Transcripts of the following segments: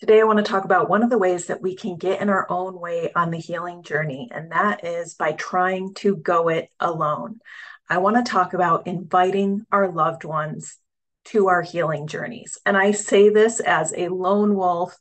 Today, I want to talk about one of the ways that we can get in our own way on the healing journey, and that is by trying to go it alone. I want to talk about inviting our loved ones to our healing journeys. And I say this as a lone wolf,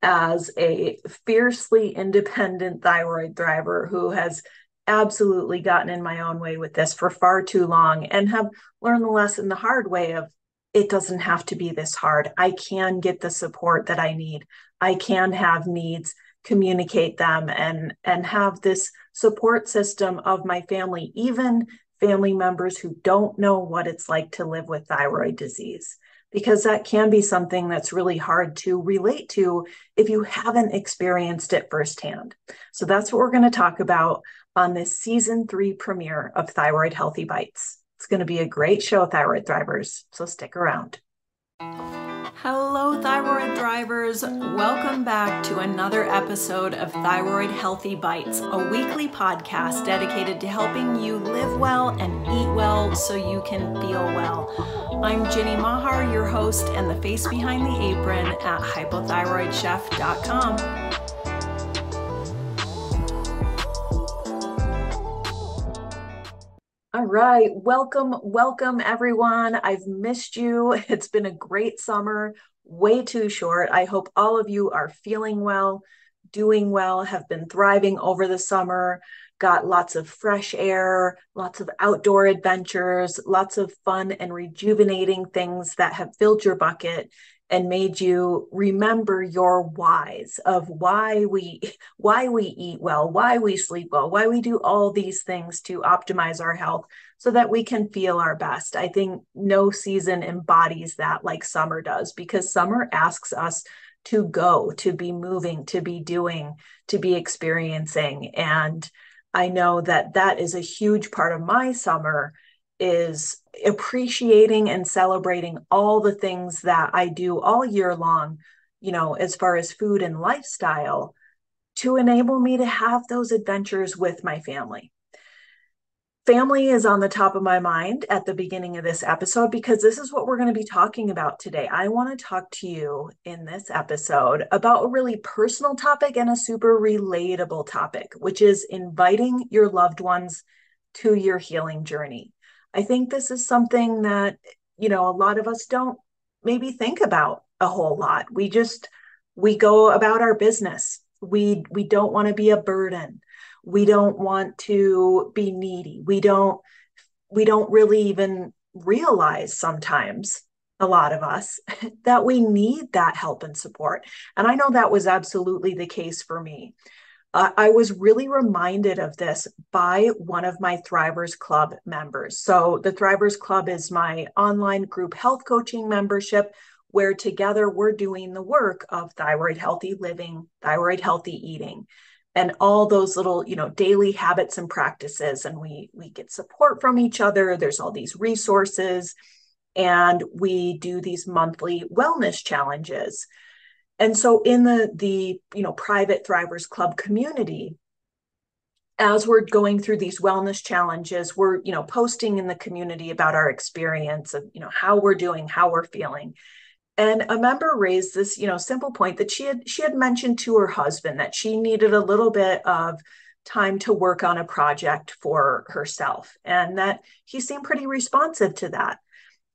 as a fiercely independent thyroid thriver who has absolutely gotten in my own way with this for far too long and have learned the lesson the hard way of it doesn't have to be this hard. I can get the support that I need. I can have needs, communicate them, and have this support system of my family, even family members who don't know what it's like to live with thyroid disease, because that can be something that's really hard to relate to if you haven't experienced it firsthand. So that's what we're going to talk about on this season 3 premiere of Thyroid-healthy Bites. It's going to be a great show, Thyroid Thrivers, so stick around. Hello, Thyroid Thrivers. Welcome back to another episode of Thyroid-healthy Bites, a weekly podcast dedicated to helping you live well and eat well so you can feel well. I'm Ginny Mahar, your host and the face behind the apron at hypothyroidchef.com. All right, welcome everyone. I've missed you. It's been a great summer, way too short. I hope all of you are feeling well, doing well, have been thriving over the summer, got lots of fresh air, lots of outdoor adventures, lots of fun and rejuvenating things that have filled your bucket and made you remember your whys of why we eat well, why we sleep well, why we do all these things to optimize our health so that we can feel our best. I think no season embodies that like summer does, because summer asks us to go, to be moving, to be doing, to be experiencing. And I know that that is a huge part of my summer, is appreciating and celebrating all the things that I do all year long, as far as food and lifestyle, to enable me to have those adventures with my family. Family is on the top of my mind at the beginning of this episode because this is what we're going to be talking about today. I want to talk to you in this episode about a really personal topic and a super relatable topic, which is inviting your loved ones to your healing journey. I think this is something that, a lot of us don't maybe think about a whole lot. We go about our business. We don't want to be a burden. We don't want to be needy. We don't really even realize sometimes, a lot of us, that we need that help and support. And I know that was absolutely the case for me. I was really reminded of this by one of my Thrivers Club members. So the Thrivers Club is my online group health coaching membership, where together we're doing the work of thyroid healthy living, thyroid healthy eating, and all those little, daily habits and practices. And we get support from each other. There's all these resources, and we do these monthly wellness challenges. And so in the private Thrivers Club community, as we're going through these wellness challenges, we're, posting in the community about our experience of, how we're doing, how we're feeling. And a member raised this, simple point that she had mentioned to her husband that she needed a little bit of time to work on a project for herself, and that he seemed pretty responsive to that.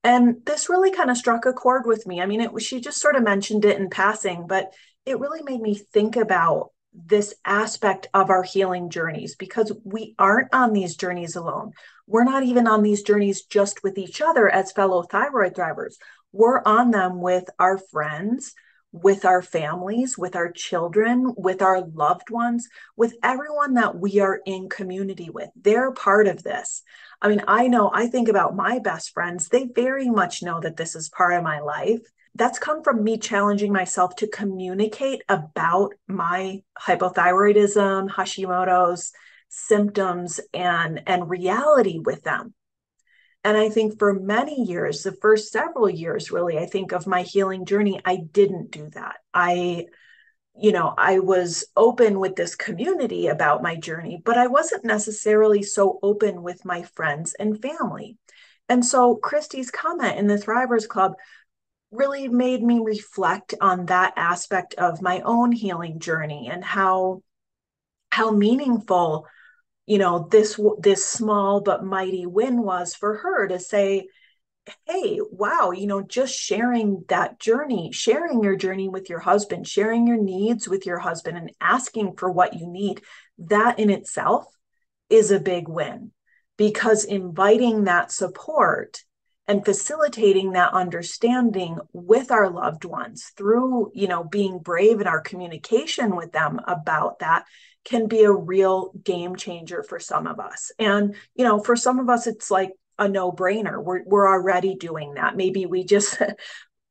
And this really kind of struck a chord with me. I mean, she just sort of mentioned it in passing, but it really made me think about this aspect of our healing journeys, because we aren't on these journeys alone. We're not even on these journeys just with each other as fellow thyroid thrivers. We're on them with our friends, with our families, with our children, with our loved ones, with everyone that we are in community with. They're part of this. I mean, I think about my best friends. They very much know that this is part of my life. That's come from me challenging myself to communicate about my hypothyroidism, Hashimoto's symptoms, and reality with them. And I think for many years, the first several years, really, I think of my healing journey, I didn't do that. I was open with this community about my journey, but I wasn't necessarily so open with my friends and family. And so Christy's comment in the Thrivers Club really made me reflect on that aspect of my own healing journey and how meaningful, this small but mighty win was for her to say, hey, wow, just sharing that journey, sharing your journey with your husband, sharing your needs with your husband, and asking for what you need, that in itself is a big win, because inviting that support and facilitating that understanding with our loved ones through, being brave in our communication with them about that can be a real game changer for some of us. And, for some of us, it's like a no-brainer. We're already doing that. Maybe we just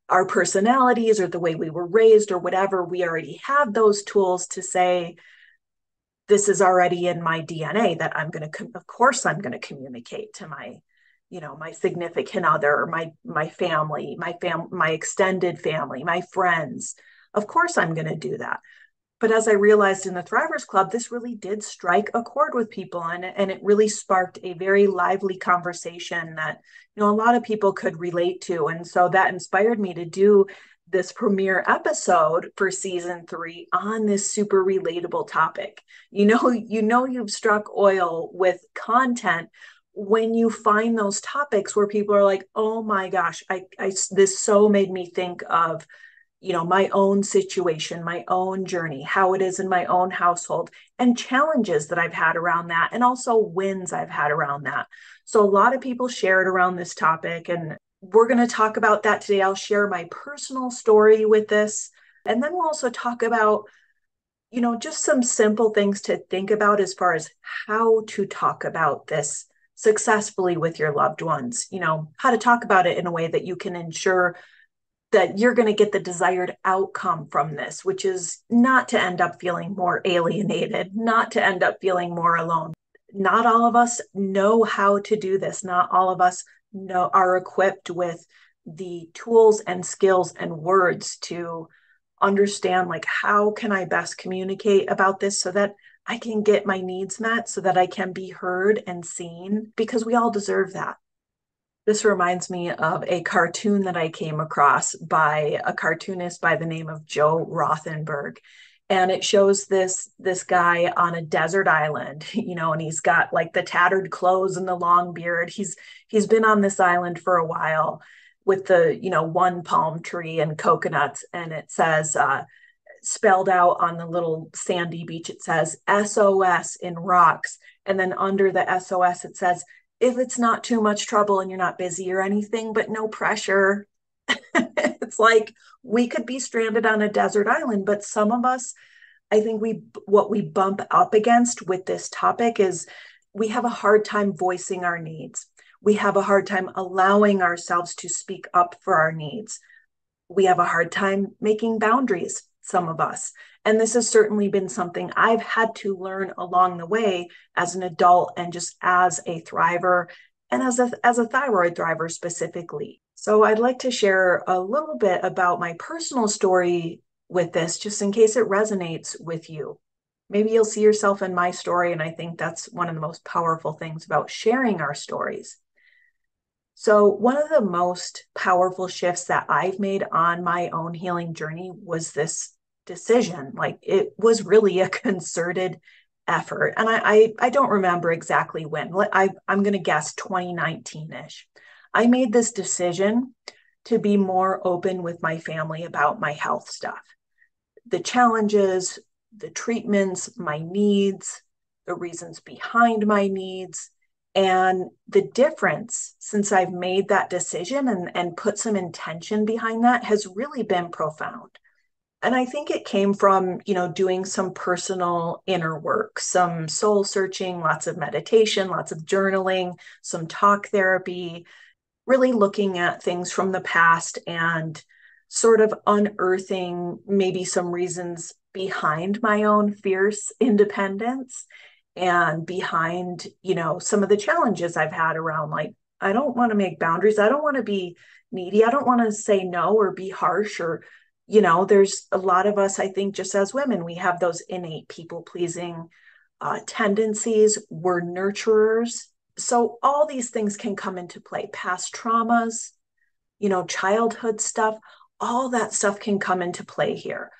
our personalities or the way we were raised or whatever, we already have those tools to say, this is already in my DNA that of course I'm going to communicate to my significant other, my family, my extended family, my friends. Of course I'm going to do that. But as I realized in the Thrivers Club, this really did strike a chord with people, and it really sparked a very lively conversation that, a lot of people could relate to. And so that inspired me to do this premiere episode for season 3 on this super relatable topic. You've struck oil with content when you find those topics where people are like, oh my gosh, this so made me think of my own situation, my own journey, how it is in my own household, and challenges that I've had around that, and also wins I've had around that. So a lot of people shared around this topic, and we're going to talk about that today. I'll share my personal story with this, and then we'll also talk about, just some simple things to think about as far as how to talk about this successfully with your loved ones, how to talk about it in a way that you can ensure that you're going to get the desired outcome from this, which is not to end up feeling more alienated, not to end up feeling more alone. Not all of us know how to do this. Not all of us are equipped with the tools and skills and words to understand, like, how can I best communicate about this so that I can get my needs met, so that I can be heard and seen, because we all deserve that. This reminds me of a cartoon that I came across by a cartoonist by the name of Joe Rothenberg. And it shows this guy on a desert island, and he's got like the tattered clothes and the long beard. He's been on this island for a while with the, one palm tree and coconuts. And it says, spelled out on the little sandy beach, it says SOS in rocks. And then under the SOS, it says, if it's not too much trouble and you're not busy or anything, but no pressure. It's like we could be stranded on a desert island, but some of us, I think what we bump up against with this topic is we have a hard time voicing our needs. We have a hard time allowing ourselves to speak up for our needs. We have a hard time making boundaries, some of us. And this has certainly been something I've had to learn along the way as an adult, and just as a thriver, and as a thyroid thriver specifically. So I'd like to share a little bit about my personal story with this, just in case it resonates with you. Maybe you'll see yourself in my story, and I think that's one of the most powerful things about sharing our stories. So one of the most powerful shifts that I've made on my own healing journey was this decision. Like, it was really a concerted effort. And I don't remember exactly when. I'm going to guess 2019-ish. I made this decision to be more open with my family about my health stuff, the challenges, the treatments, my needs, the reasons behind my needs. And the difference since I've made that decision and put some intention behind that has really been profound. And I think it came from, doing some personal inner work, some soul searching, lots of meditation, lots of journaling, some talk therapy, really looking at things from the past and sort of unearthing maybe some reasons behind my own fierce independence, and behind, some of the challenges I've had around, like, I don't want to make boundaries. I don't want to be needy. I don't want to say no or be harsh, or, there's a lot of us, I think, just as women, we have those innate people pleasing tendencies. We're nurturers. So all these things can come into play. Past traumas, childhood stuff, all that stuff can come into play here.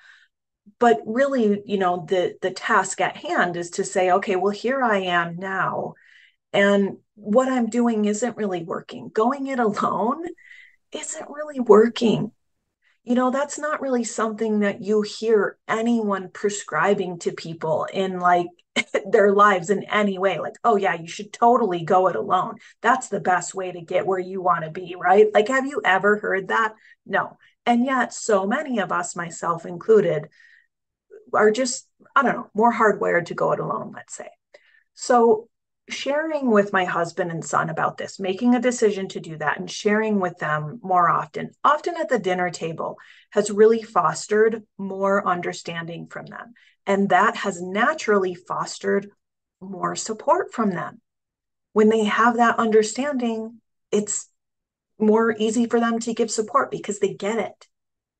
But really, the task at hand is to say, okay, well, here I am now. And what I'm doing isn't really working. Going it alone isn't really working. That's not really something that you hear anyone prescribing to people in like their lives in any way. Like, oh, yeah, you should totally go it alone. That's the best way to get where you want to be, right? Like, have you ever heard that? No. And yet, so many of us, myself included, are just, I don't know, more hardwired to go it alone, let's say. So, sharing with my husband and son about this, making a decision to do that and sharing with them more often at the dinner table, has really fostered more understanding from them. And that has naturally fostered more support from them. When they have that understanding, it's more easy for them to give support because they get it.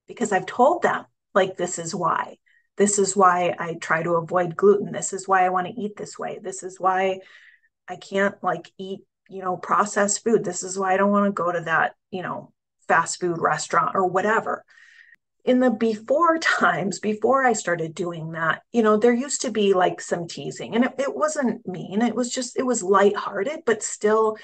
Because I've told them, like, this is why. This is why I try to avoid gluten. This is why I want to eat this way. This is why I can't like eat, processed food. This is why I don't want to go to that, fast food restaurant or whatever. In the before times, before I started doing that, there used to be like some teasing, and it wasn't mean. It was lighthearted, but still,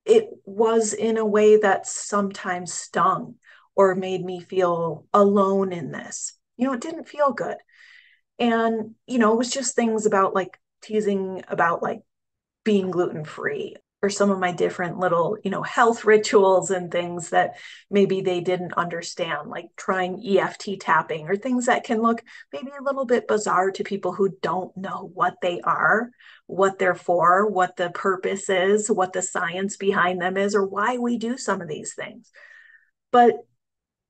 it was in a way that sometimes stung or made me feel alone in this. It didn't feel good. And, it was just things about like teasing about like being gluten free or some of my different little, health rituals and things that maybe they didn't understand, like trying EFT tapping or things that can look maybe a little bit bizarre to people who don't know what they are, what they're for, what the purpose is, what the science behind them is, or why we do some of these things. But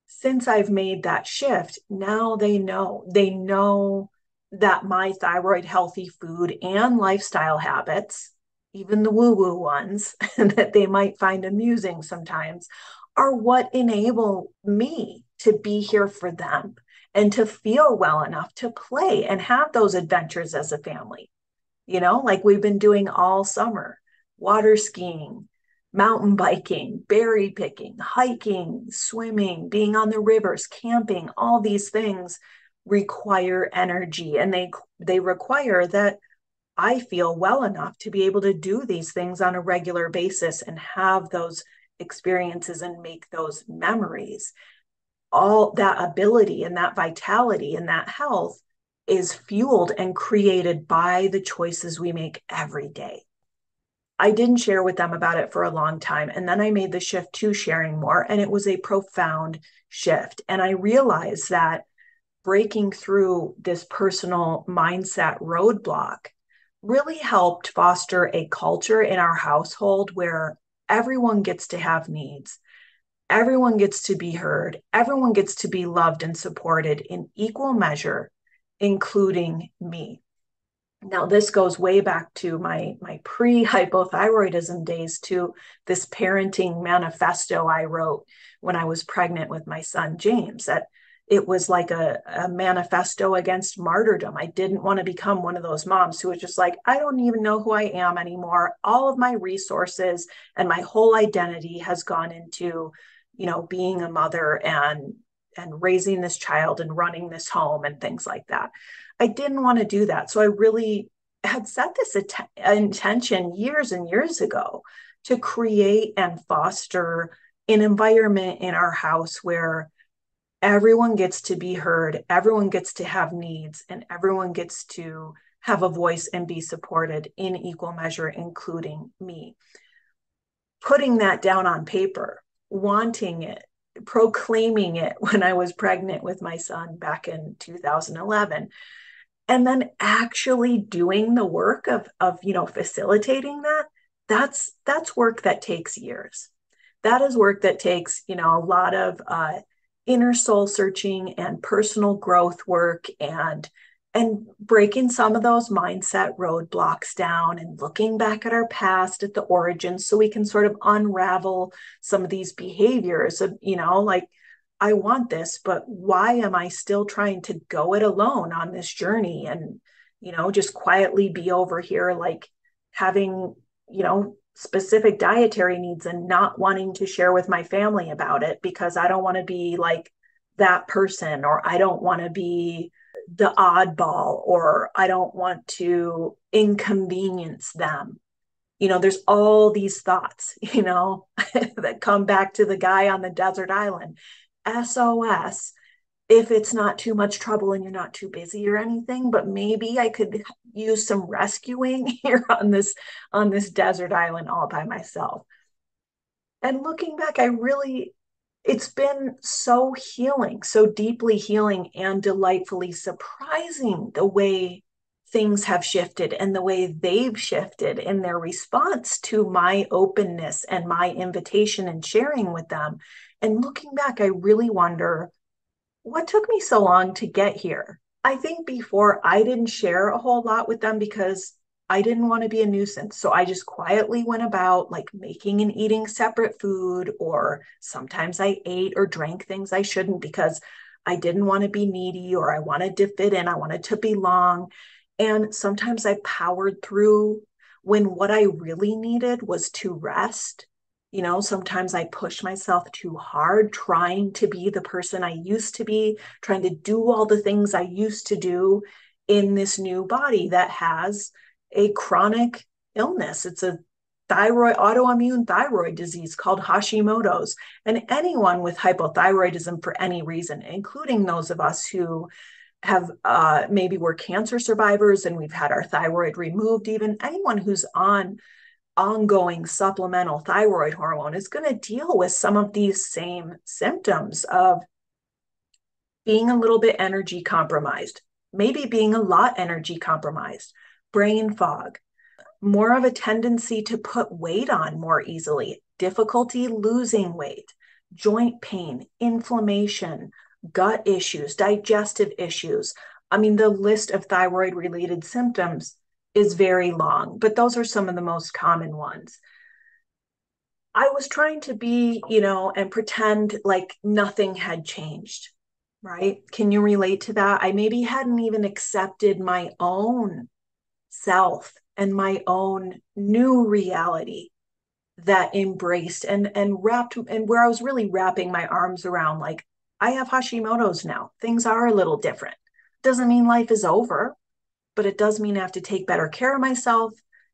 since I've made that shift, now they know that my thyroid healthy food and lifestyle habits, even the woo woo ones that they might find amusing sometimes, are what enable me to be here for them and to feel well enough to play and have those adventures as a family. Like we've been doing all summer: water skiing, mountain biking, berry picking, hiking, swimming, being on the rivers, camping. All these things require energy, and they require that I feel well enough to be able to do these things on a regular basis and have those experiences and make those memories. All that ability and that vitality and that health is fueled and created by the choices we make every day. I didn't share with them about it for a long time. And then I made the shift to sharing more, and it was a profound shift. And I realized that breaking through this personal mindset roadblock really helped foster a culture in our household where everyone gets to have needs. Everyone gets to be heard. Everyone gets to be loved and supported in equal measure, including me. Now, this goes way back to my pre-hypothyroidism days, to this parenting manifesto I wrote when I was pregnant with my son, James, that it was like a manifesto against martyrdom. I didn't want to become one of those moms who was just like, I don't even know who I am anymore. All of my resources and my whole identity has gone into, being a mother and raising this child and running this home and things like that. I didn't want to do that. So I really had set this intention years and years ago to create and foster an environment in our house where everyone gets to be heard, everyone gets to have needs, and everyone gets to have a voice and be supported in equal measure, including me. Putting that down on paper, wanting it, proclaiming it when I was pregnant with my son back in 2011, and then actually doing the work of facilitating that's work that takes years. That is work that takes a lot of inner soul searching and personal growth work, and breaking some of those mindset roadblocks down and looking back at our past, at the origins, so we can sort of unravel some of these behaviors of like, I want this, but why am I still trying to go it alone on this journey and, just quietly be over here, like having, specific dietary needs and not wanting to share with my family about it because I don't want to be like that person, or I don't want to be the oddball, or I don't want to inconvenience them. There's all these thoughts, that come back to the guy on the desert island. SOS, if it's not too much trouble and you're not too busy or anything, but maybe I could use some rescuing here on this desert island all by myself. And looking back, it's been so healing, so deeply healing and delightfully surprising the way things have shifted and the way they've shifted in their response to my openness and my invitation and sharing with them. And looking back, I really wonder, what took me so long to get here? I think before I didn't share a whole lot with them because I didn't want to be a nuisance. So I just quietly went about like making and eating separate food, or sometimes I ate or drank things I shouldn't because I didn't want to be needy, or I wanted to fit in, I wanted to belong. And sometimes I powered through when what I really needed was to rest. Sometimes I push myself too hard, trying to be the person I used to be, trying to do all the things I used to do in this new body that has a chronic illness. It's a autoimmune thyroid disease called Hashimoto's. And anyone with hypothyroidism for any reason, including those of us who have maybe we're cancer survivors and we've had our thyroid removed, even anyone who's on ongoing supplemental thyroid hormone is going to deal with some of these same symptoms of being a little bit energy compromised, maybe being a lot energy compromised, brain fog, more of a tendency to put weight on more easily, difficulty losing weight, joint pain, inflammation, gut issues, digestive issues. I mean, the list of thyroid related symptoms is very long, but those are some of the most common ones. I was trying to be, and pretend like nothing had changed, right? Can you relate to that? I maybe hadn't even accepted my own self and my own new reality that embraced and wrapped, and where I was really wrapping my arms around, like, I have Hashimoto's now. Things are a little different. Doesn't mean life is over, but it does mean I have to take better care of myself.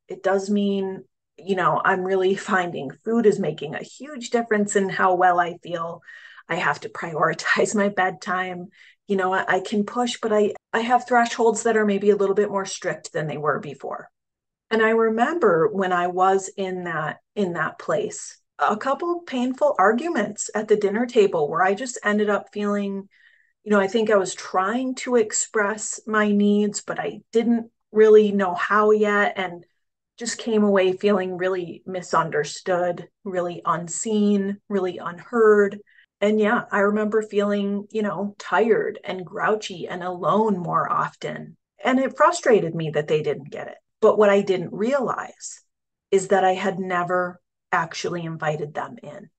It does mean, I'm really finding food is making a huge difference in how well I feel. I have to prioritize my bedtime. I can push, but I have thresholds that are maybe a little bit more strict than they were before. And I remember when I was in that place, a couple of painful arguments at the dinner table where I just ended up feeling, I think I was trying to express my needs, but I didn't really know how yet, and just came away feeling really misunderstood, really unseen, really unheard. And yeah, I remember feeling, tired and grouchy and alone more often. And it frustrated me that they didn't get it. But what I didn't realize is that I had never actually invited them in.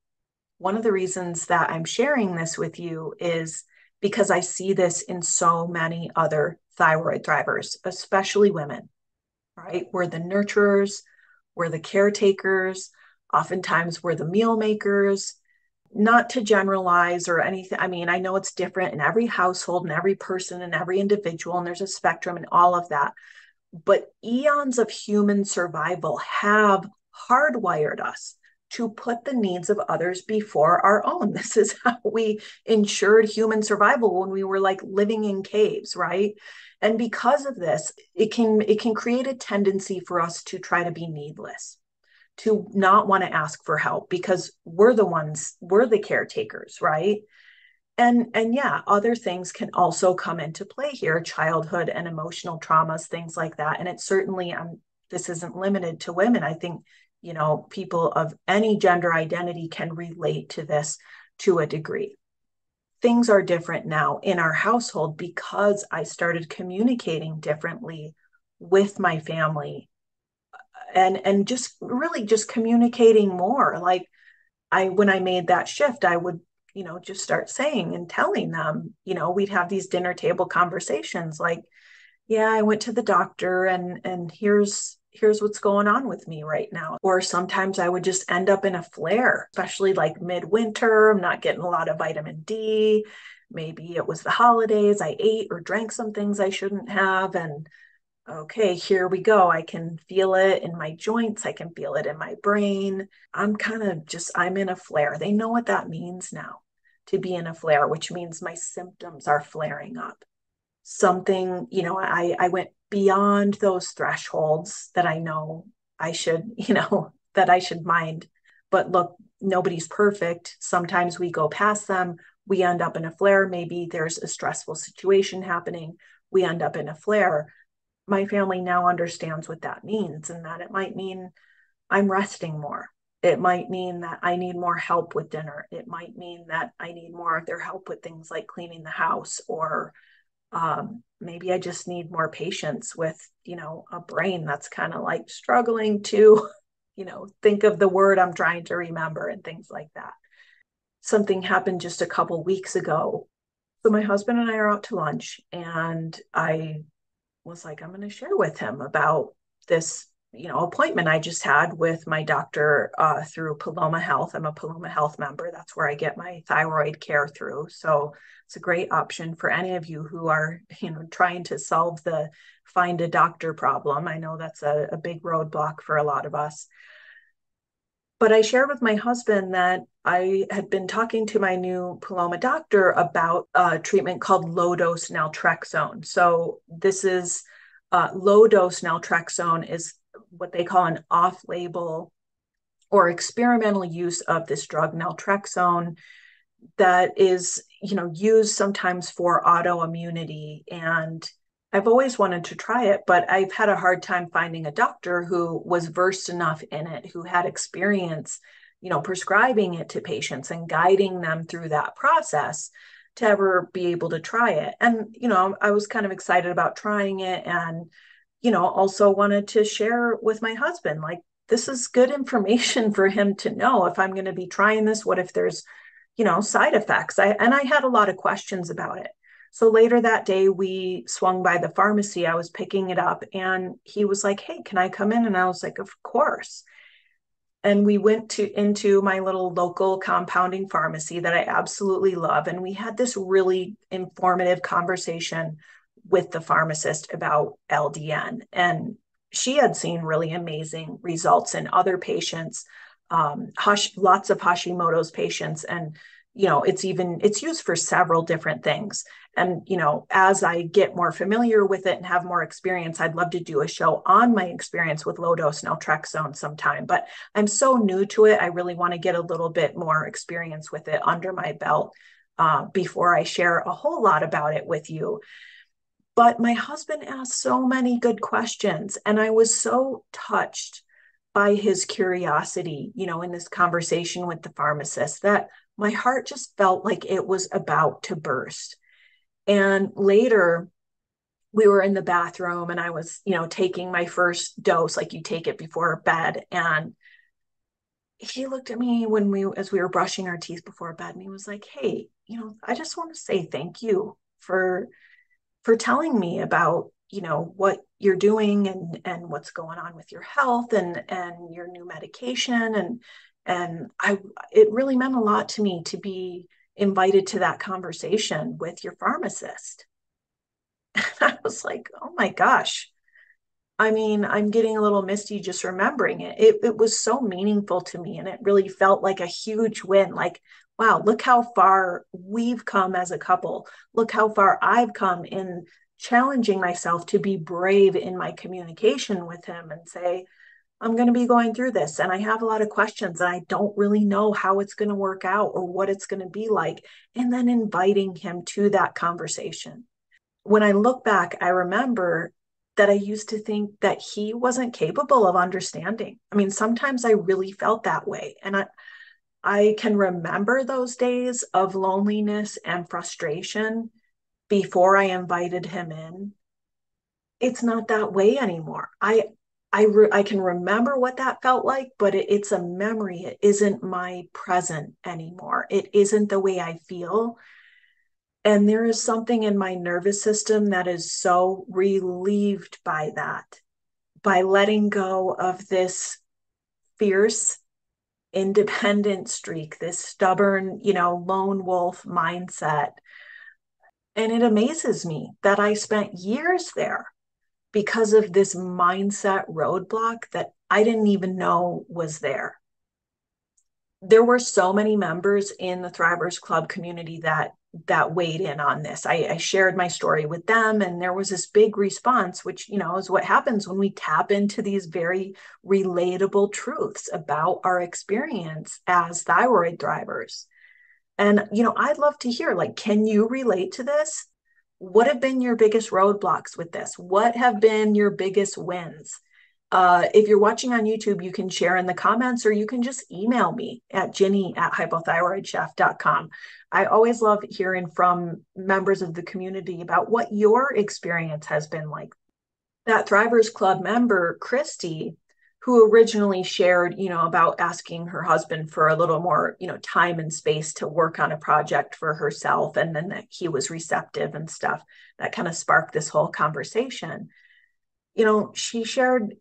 One of the reasons that I'm sharing this with you is because I see this in so many other thyroid thrivers, especially women, right? We're the nurturers, we're the caretakers, oftentimes we're the meal makers. Not to generalize or anything. I mean, I know it's different in every household and every person and every individual, and there's a spectrum and all of that. But eons of human survival have hardwired us to put the needs of others before our own. This is how we ensured human survival when we were like living in caves, right? And because of this, it can create a tendency for us to try to be needless, to not want to ask for help because we're the caretakers, right? And yeah, other things can also come into play here, childhood and emotional traumas, things like that. And it certainly, this isn't limited to women. I think, people of any gender identity can relate to this to a degree. Things are different now in our household because I started communicating differently with my family, and just really just communicating more. Like, when I made that shift, I would, just start saying and telling them, we'd have these dinner table conversations like, yeah, I went to the doctor and here's what's going on with me right now. Or sometimes I would just end up in a flare, especially like midwinter. I'm not getting a lot of vitamin D. Maybe it was the holidays. I ate or drank some things I shouldn't have. And okay, here we go. I can feel it in my joints. I can feel it in my brain. I'm in a flare. They know what that means now, to be in a flare, which means my symptoms are flaring up. Something, I went beyond those thresholds that I know I should, that I should mind. But look, nobody's perfect. Sometimes we go past them. We end up in a flare. Maybe there's a stressful situation happening. We end up in a flare. My family now understands what that means, and that it might mean I'm resting more. It might mean that I need more help with dinner. It might mean that I need more of their help with things like cleaning the house, or maybe I just need more patience with, a brain that's kind of like struggling to, think of the word I'm trying to remember and things like that. Something happened just a couple weeks ago. So my husband and I are out to lunch, and I was like, I'm going to share with him about this, appointment I just had with my doctor through Paloma Health. I'm a Paloma Health member. That's where I get my thyroid care through. So it's a great option for any of you who are, trying to solve the find a doctor problem. I know that's a big roadblock for a lot of us. But I shared with my husband that I had been talking to my new Paloma doctor about a treatment called low-dose naltrexone. So this is low-dose naltrexone is what they call an off-label or experimental use of this drug naltrexone that is, used sometimes for autoimmunity. And I've always wanted to try it, but I've had a hard time finding a doctor who was versed enough in it, who had experience, prescribing it to patients and guiding them through that process to ever be able to try it. And, I was kind of excited about trying it, and, also wanted to share with my husband, like, this is good information for him to know if I'm going to be trying this. What if there's, side effects? I had a lot of questions about it. So later that day, we swung by the pharmacy. I was picking it up, and he was like, hey, can I come in? And I was like, of course. And we went into my little local compounding pharmacy that I absolutely love. And we had this really informative conversation with the pharmacist about LDN. And she had seen really amazing results in other patients, lots of Hashimoto's patients. And it's used for several different things. And, as I get more familiar with it and have more experience, I'd love to do a show on my experience with low dose naltrexone sometime. But I'm so new to it. I really want to get a little bit more experience with it under my belt before I share a whole lot about it with you. But my husband asked so many good questions, and I was so touched by his curiosity, in this conversation with the pharmacist, that my heart just felt like it was about to burst. And later, we were in the bathroom, and I was, taking my first dose, like you take it before bed. And he looked at me as we were brushing our teeth before bed, and he was like, hey, I just want to say thank you for telling me about, what you're doing and what's going on with your health and your new medication. And it really meant a lot to me to be invited to that conversation with your pharmacist. And I was like, oh my gosh. I mean, I'm getting a little misty just remembering it. It was so meaningful to me, and it really felt like a huge win. Like, wow, look how far we've come as a couple. Look how far I've come in challenging myself to be brave in my communication with him and say, I'm going to be going through this, and I have a lot of questions, and I don't really know how it's going to work out or what it's going to be like. And then inviting him to that conversation. When I look back, I remember that I used to think that he wasn't capable of understanding. I mean, sometimes I really felt that way. And I can remember those days of loneliness and frustration before I invited him in. It's not that way anymore. I can remember what that felt like, but it's a memory. It isn't my present anymore. It isn't the way I feel. And there is something in my nervous system that is so relieved by that, by letting go of this fierce, independent streak, this stubborn, lone wolf mindset. And it amazes me that I spent years there because of this mindset roadblock that I didn't even know was there. There were so many members in the Thrivers Club community that weighed in on this. I shared my story with them, and there was this big response, which, is what happens when we tap into these very relatable truths about our experience as thyroid thrivers. And, I'd love to hear, like, can you relate to this? What have been your biggest roadblocks with this? What have been your biggest wins? If you're watching on YouTube, you can share in the comments, or you can just email me at ginny@hypothyroidchef.com. I always love hearing from members of the community about what your experience has been like. That Thrivers Club member, Christy, who originally shared, about asking her husband for a little more, time and space to work on a project for herself, and then that he was receptive and stuff, that kind of sparked this whole conversation. She shared,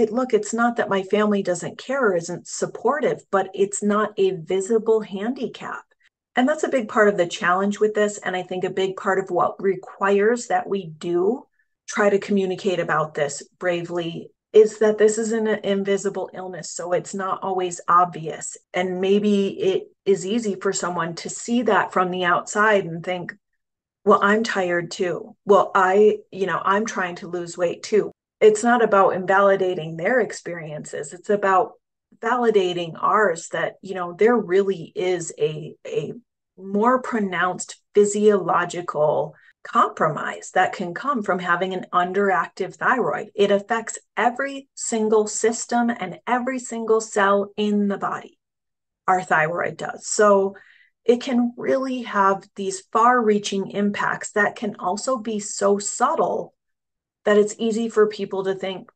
look, it's not that my family doesn't care or isn't supportive, but it's not a visible handicap. And that's a big part of the challenge with this. And I think a big part of what requires that we do try to communicate about this bravely is that this is an invisible illness. So it's not always obvious. And maybe it is easy for someone to see that from the outside and think, well, I'm tired too. Well, I'm trying to lose weight too. It's not about invalidating their experiences. It's about validating ours, that, there really is a more pronounced physiological compromise that can come from having an underactive thyroid. It affects every single system and every single cell in the body. Our thyroid does. So it can really have these far-reaching impacts that can also be so subtle that it's easy for people to think,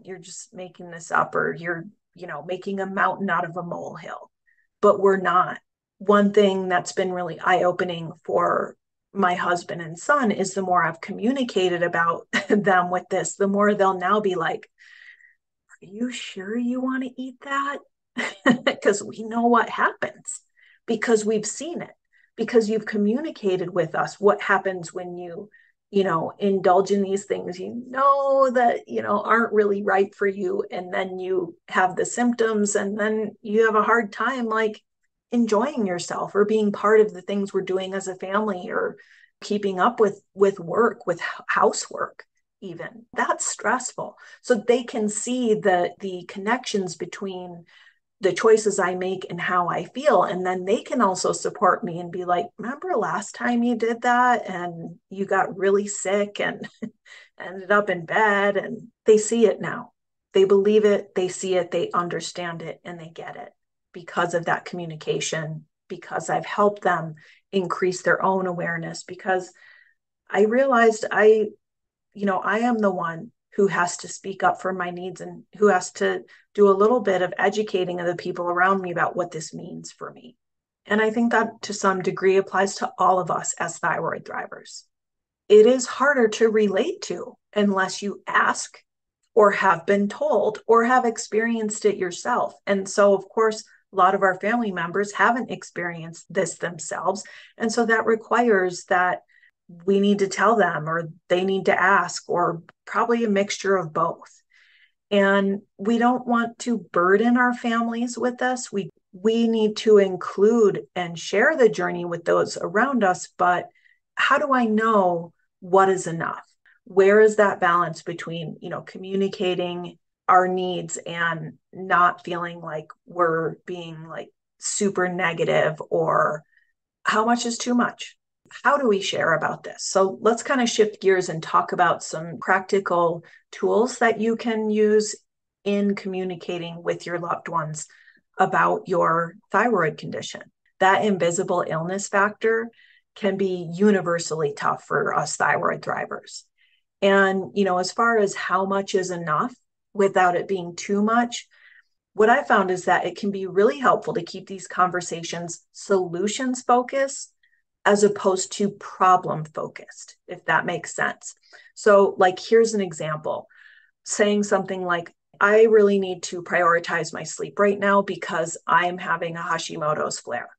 you're just making this up, or you're, making a mountain out of a molehill. But we're not. One thing that's been really eye-opening for my husband and son is the more I've communicated about them with this, the more they'll now be like, are you sure you want to eat that? Because we know what happens, because we've seen it, because you've communicated with us what happens when you indulge in these things, that, aren't really right for you. And then you have the symptoms, and then you have a hard time, like, enjoying yourself or being part of the things we're doing as a family, or keeping up with work, with housework. Even that's stressful. So they can see the connections between the choices I make and how I feel. And then they can also support me and be like, remember last time you did that and you got really sick and ended up in bed? And they see it now. They believe it, they see it, they understand it, and they get it because of that communication, because I've helped them increase their own awareness, because I realized I am the one who has to speak up for my needs, and who has to do a little bit of educating of the people around me about what this means for me. And I think that to some degree applies to all of us as thyroid thrivers. It is harder to relate to unless you ask, or have been told, or have experienced it yourself. And so, of course, a lot of our family members haven't experienced this themselves. And so that requires that we need to tell them, or they need to ask, or probably a mixture of both. And we don't want to burden our families with this. We need to include and share the journey with those around us. But how do I know what is enough? Where is that balance between, communicating our needs and not feeling like we're being like super negative, or how much is too much? How do we share about this? So let's kind of shift gears and talk about some practical tools that you can use in communicating with your loved ones about your thyroid condition. That invisible illness factor can be universally tough for us thyroid thrivers. And, as far as how much is enough without it being too much, what I found is that it can be really helpful to keep these conversations solutions focused as opposed to problem focused, if that makes sense. So, like, here's an example. saying something like, I really need to prioritize my sleep right now because I'm having a Hashimoto's flare,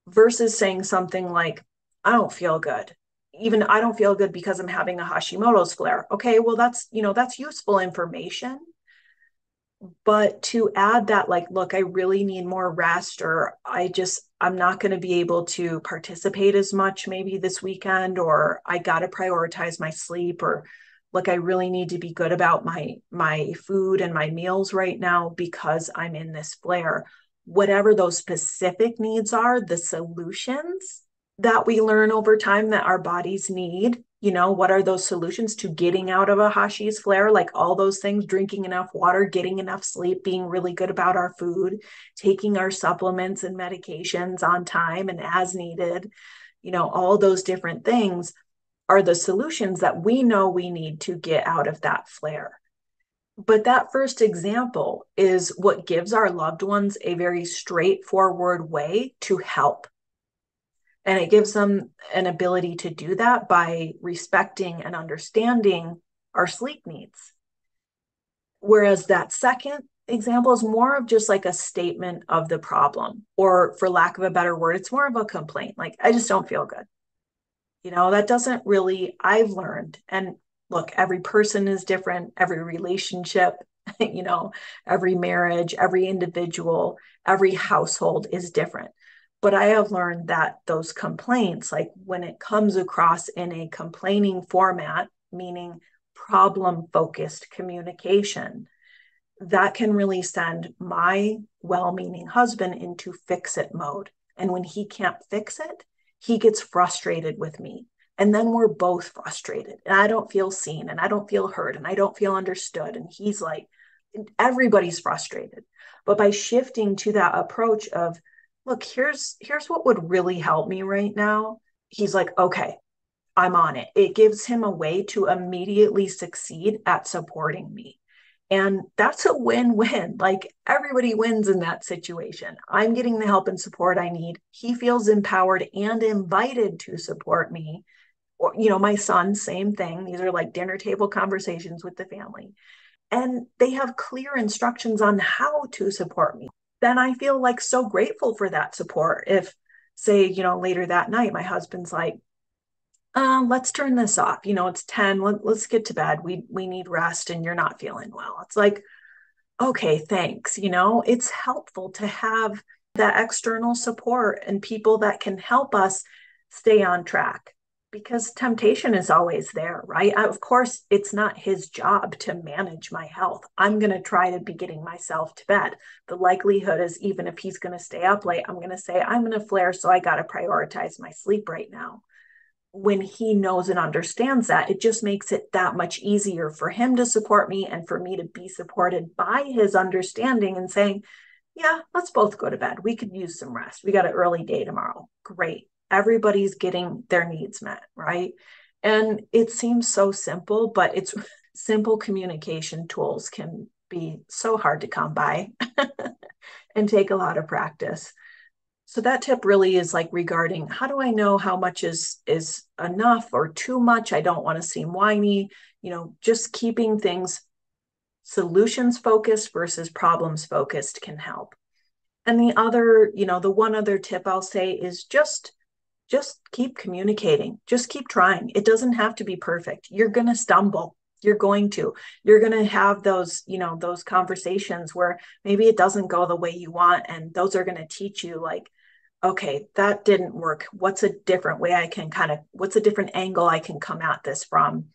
versus saying something like, I don't feel good. Even I don't feel good because I'm having a Hashimoto's flare. Okay, well, that's useful information. But to add that, like, look, I really need more rest, or I'm not going to be able to participate as much maybe this weekend, or I got to prioritize my sleep, or look, I really need to be good about my food and my meals right now because I'm in this flare. Whatever those specific needs are, the solutions that we learn over time that our bodies need, what are those solutions to getting out of a Hashi's flare? Like all those things: drinking enough water, getting enough sleep, being really good about our food, taking our supplements and medications on time and as needed, all those different things are the solutions that we know we need to get out of that flare. But that first example is what gives our loved ones a very straightforward way to help. And it gives them an ability to do that by respecting and understanding our sleep needs. Whereas that second example is more of just like a statement of the problem, or for lack of a better word, it's more of a complaint. Like, I just don't feel good. That doesn't really, I've learned. And look, every person is different, every relationship, every marriage, every individual, every household is different. But I have learned that those complaints, like when it comes across in a complaining format, meaning problem focused communication, that can really send my well meaning husband into fix it mode. And when he can't fix it, he gets frustrated with me. And then we're both frustrated. And I don't feel seen, and I don't feel heard, and I don't feel understood. And he's like, everybody's frustrated. But by shifting to that approach of, look, here's what would really help me right now, he's like, okay, I'm on it. It gives him a way to immediately succeed at supporting me. And that's a win-win. Like, everybody wins in that situation. I'm getting the help and support I need. He feels empowered and invited to support me. Or, my son, same thing. These are like dinner table conversations with the family. And they have clear instructions on how to support me. Then I feel like so grateful for that support. If, say, later that night, my husband's like, let's turn this off. It's 10. Let's get to bed. We need rest and you're not feeling well. It's like, okay, thanks. It's helpful to have that external support and people that can help us stay on track, because temptation is always there, right? Of course, it's not his job to manage my health. I'm going to try to be getting myself to bed. The likelihood is, even if he's going to stay up late, I'm going to say, I'm going to flare, so I got to prioritize my sleep right now. When he knows and understands that, it just makes it that much easier for him to support me and for me to be supported by his understanding and saying, yeah, let's both go to bed. We could use some rest. We got an early day tomorrow. Great. Everybody's getting their needs met, right? And it seems so simple, but it's simple communication tools can be so hard to come by and take a lot of practice. So that tip really is like regarding, how do I know how much is enough or too much? I don't want to seem whiny, just keeping things solutions focused versus problems focused can help. And the other, the one other tip I'll say is just keep communicating. Just keep trying. It doesn't have to be perfect. You're going to stumble. You're going to have those, those conversations where maybe it doesn't go the way you want. And those are going to teach you, like, okay, that didn't work. What's a different way what's a different angle I can come at this from?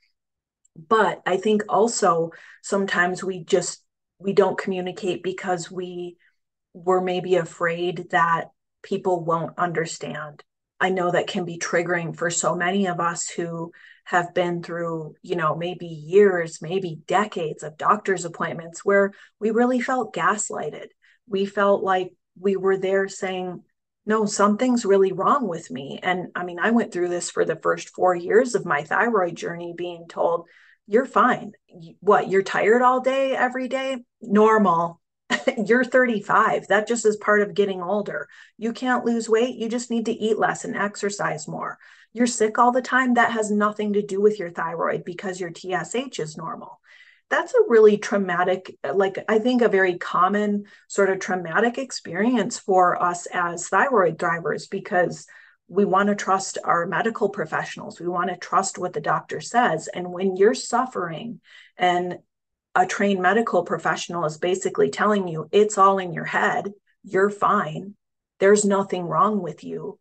But I think also sometimes we don't communicate because we're maybe afraid that people won't understand. I know that can be triggering for so many of us who have been through, maybe years, maybe decades of doctor's appointments where we really felt gaslighted. We felt like we were there saying, no, something's really wrong with me. And I mean, I went through this for the first 4 years of my thyroid journey, being told, you're fine. What, you're tired all day, every day? Normal. You're 35. That just is part of getting older. You can't lose weight. You just need to eat less and exercise more. You're sick all the time. That has nothing to do with your thyroid because your TSH is normal. that's a really traumatic, like I think a very common sort of traumatic experience for us as thyroid thrivers, because we want to trust our medical professionals. We want to trust what the doctor says. And when you're suffering and a trained medical professional is basically telling you it's all in your head, you're fine, there's nothing wrong with you,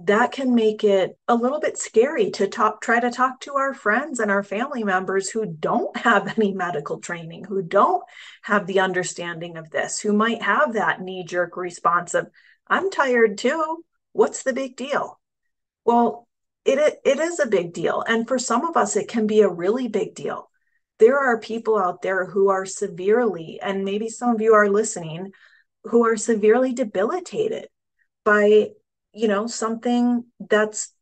that can make it a little bit scary to try to talk to our friends and our family members who don't have any medical training, who don't have the understanding of this, who might have that knee-jerk response of, I'm tired too, what's the big deal? Well, it is a big deal. And for some of us, it can be a really big deal. There are people out there who are severely, and maybe some of you are listening, who are severely debilitated by, something that's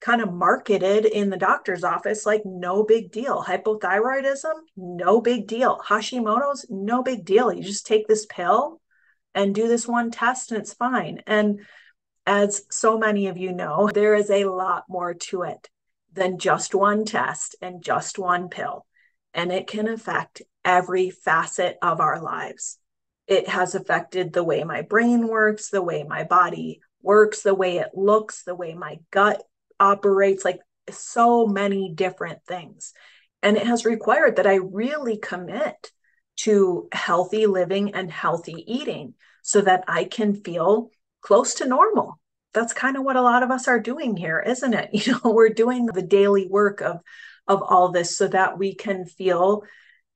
kind of marketed in the doctor's office like no big deal. Hypothyroidism, no big deal. Hashimoto's, no big deal. You just take this pill and do this one test and it's fine. And as so many of you know, there is a lot more to it than just one test and just one pill. And it can affect every facet of our lives. It has affected the way my brain works, the way my body works, the way it looks, the way my gut operates, like so many different things. And it has required that I really commit to healthy living and healthy eating so that I can feel close to normal. That's kind of what a lot of us are doing here, isn't it? We're doing the daily work of all this so that we can feel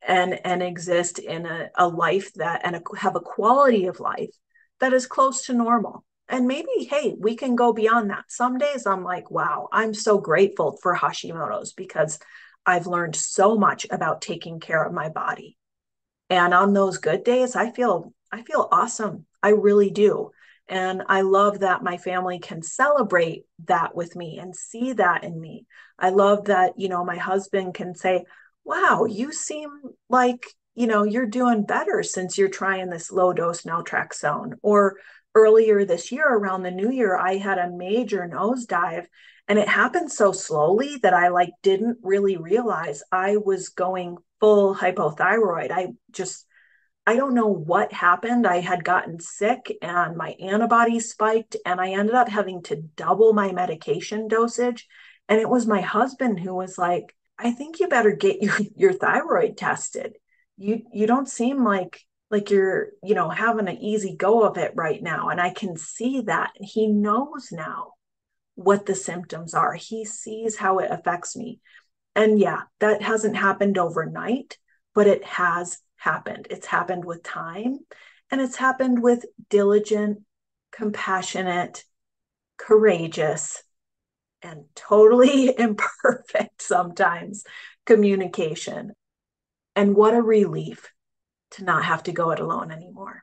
and exist in a life that, and have a quality of life that is close to normal. And maybe, hey, we can go beyond that. Some days I'm like, wow, I'm so grateful for Hashimoto's because I've learned so much about taking care of my body. And on those good days, I feel awesome. I really do. And I love that my family can celebrate that with me and see that in me. I love that, my husband can say, wow, you seem like, you're doing better since you're trying this low dose naltrexone. Or earlier this year around the new year, I had a major nosedive and it happened so slowly that I didn't really realize I was going full hypothyroid. I don't know what happened. I had gotten sick and my antibodies spiked and I ended up having to double my medication dosage. And it was my husband who was like, I think you better get your thyroid tested. You don't seem like you're, having an easy go of it right now. And I can see that. He knows now what the symptoms are. He sees how it affects me. And yeah, that hasn't happened overnight, but it has happened. It's happened with time, and it's happened with diligent, compassionate, courageous, and totally imperfect sometimes communication. And what a relief to not have to go it alone anymore.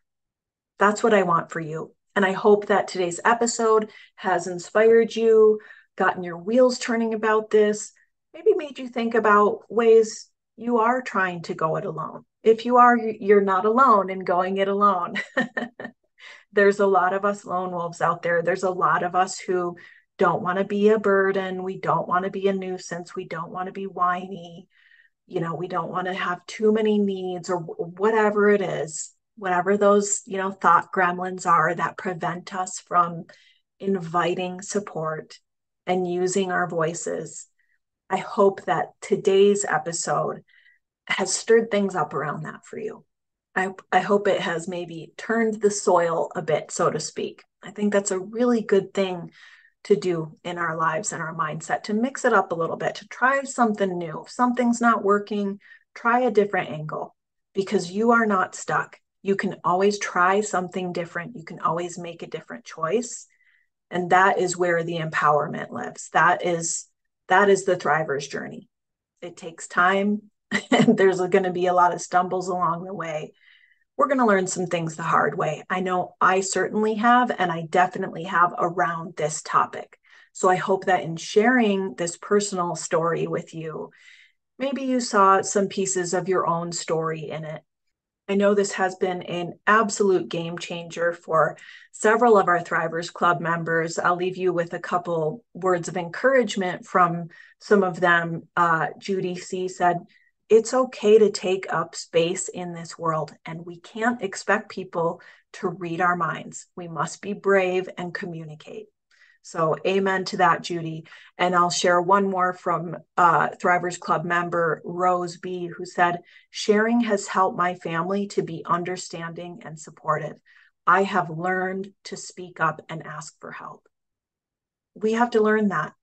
That's what I want for you. And I hope that today's episode has inspired you, gotten your wheels turning about this, maybe made you think about ways you are trying to go it alone. If you are, you're not alone in going it alone. There's a lot of us lone wolves out there. There's a lot of us who don't want to be a burden. We don't want to be a nuisance. We don't want to be whiny. We don't want to have too many needs or whatever it is, whatever those, thought gremlins are that prevent us from inviting support and using our voices. I hope that today's episode has stirred things up around that for you. I hope it has maybe turned the soil a bit, so to speak. I think that's a really good thing to do in our lives and our mindset, to mix it up a little bit, to try something new. If something's not working, try a different angle, because you are not stuck. You can always try something different. You can always make a different choice. And that is where the empowerment lives. That is the Thriver's journey. It takes time, and there's going to be a lot of stumbles along the way. We're going to learn some things the hard way. I know I certainly have, and I definitely have around this topic. So I hope that in sharing this personal story with you, maybe you saw some pieces of your own story in it. I know this has been an absolute game changer for several of our Thrivers Club members. I'll leave you with a couple words of encouragement from some of them. Judy C. said, It's okay to take up space in this world, and we can't expect people to read our minds. We must be brave and communicate. So amen to that, Judy. And I'll share one more from Thrivers Club member Rose B, who said, sharing has helped my family to be understanding and supportive. I have learned to speak up and ask for help. We have to learn that.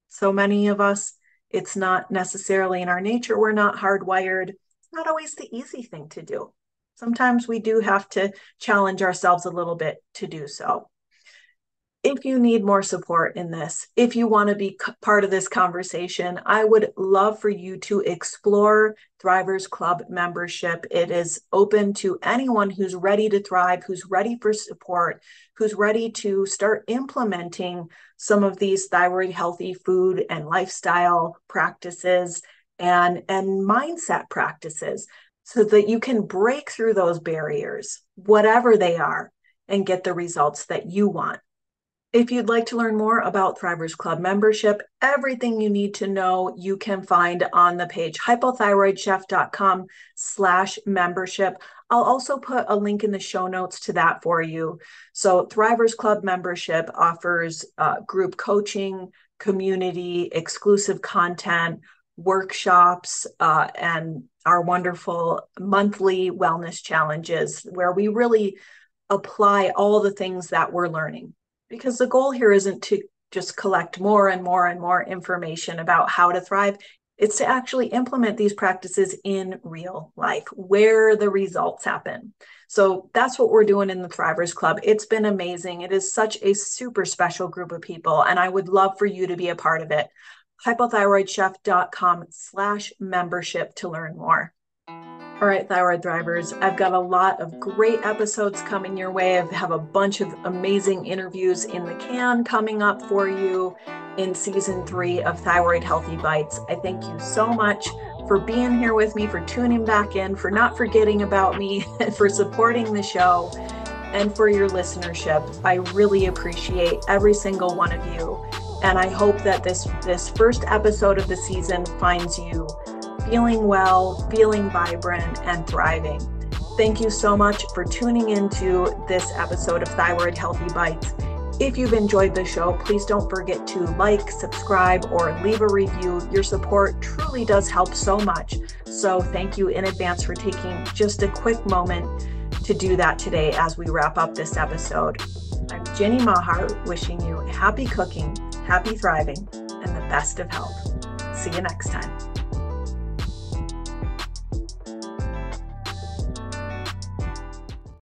So many of us, it's not necessarily in our nature. We're not hardwired. It's not always the easy thing to do. Sometimes we do have to challenge ourselves a little bit to do so. If you need more support in this, if you want to be part of this conversation, I would love for you to explore Thrivers Club membership. It is open to anyone who's ready to thrive, who's ready for support, who's ready to start implementing some of these thyroid healthy food and lifestyle practices and mindset practices so that you can break through those barriers, whatever they are, and get the results that you want. If you'd like to learn more about Thrivers Club membership, everything you need to know you can find on the page hypothyroidchef.com/membership. I'll also put a link in the show notes to that for you. So Thrivers Club membership offers group coaching, community, exclusive content, workshops, and our wonderful monthly wellness challenges where we really apply all the things that we're learning. Because the goal here isn't to just collect more and more and more information about how to thrive. It's to actually implement these practices in real life where the results happen. So that's what we're doing in the Thrivers Club. It's been amazing. It is such a super special group of people, and I would love for you to be a part of it. hypothyroidchef.com/membership to learn more. All right, Thyroid Thrivers, I've got a lot of great episodes coming your way. I have a bunch of amazing interviews in the can coming up for you in season 3 of Thyroid-healthy Bites. I thank you so much for being here with me, for tuning back in, for not forgetting about me, for supporting the show, and for your listenership. I really appreciate every single one of you. And I hope that this first episode of the season finds you feeling well, feeling vibrant, and thriving. Thank you so much for tuning into this episode of Thyroid Healthy Bites. If you've enjoyed the show, please don't forget to like, subscribe, or leave a review. Your support truly does help so much. So thank you in advance for taking just a quick moment to do that today as we wrap up this episode. I'm Ginny Mahar, wishing you happy cooking, happy thriving, and the best of health. See you next time.